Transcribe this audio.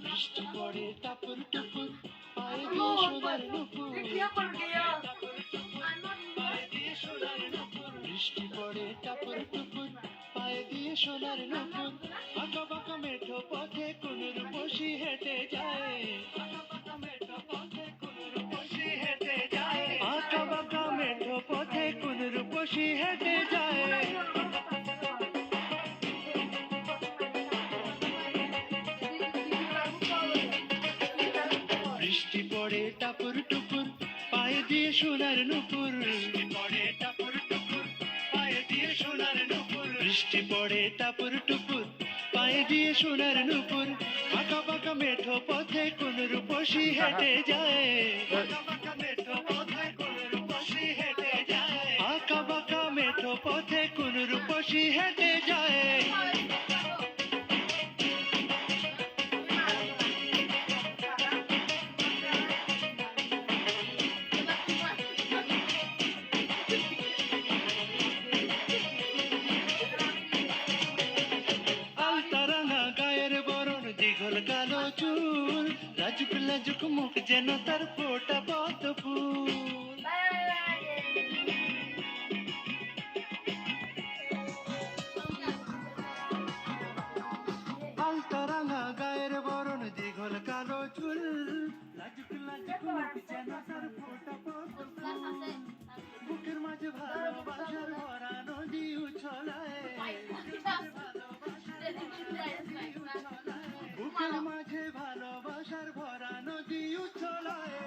বৃষ্টি পড়ে টাপুর টুপুর পায়ে দিয়ে সোনার নুপুর বৃষ্টি পড়ে টাপুর টুপুর পায়ে দিয়ে সোনার নুপুর আঁকা বাঁকা মেঠো পথে কোনুর বসি হেঁটে যায় আঁকা বাঁকা মেঠো পথে কোনুর বসি হেঁটে যায় বৃষ্টি পড়ে টাপুর টুপুর পায়ে দিয়ে সোনার নুপুর পড়ে টাপুর টুপুর পায়ে দিয়ে সোনার নুপুর বৃষ্টি পড়ে টাপুর টুপুর পায়ে দিয়ে সোনার নুপুর আঁকা বাঁকা মেঠো পথে কোন রূপসী হেঁটে যায় আঁকা বাঁকা মেঠো পথে কোন রূপসী হেঁটে যায় আঁকা বাঁকা মেঠো পথে কোন রূপসী হেঁটে যায় দীঘল কালো চুল লাজুক লাজুক মুখ যেন তার ফোটা পদ্ম ফুল আলতা রাঙা গায়ের বরণ দীঘল কালো চুল লাজুক লাজুক মুখ যেন তার ফোটা পদ্ম ফুল বুকের মাঝে ভালোবাসার ভরা নদী উছলায় বুকের মাঝে ভালোবাসার ভরা নদী উছলায়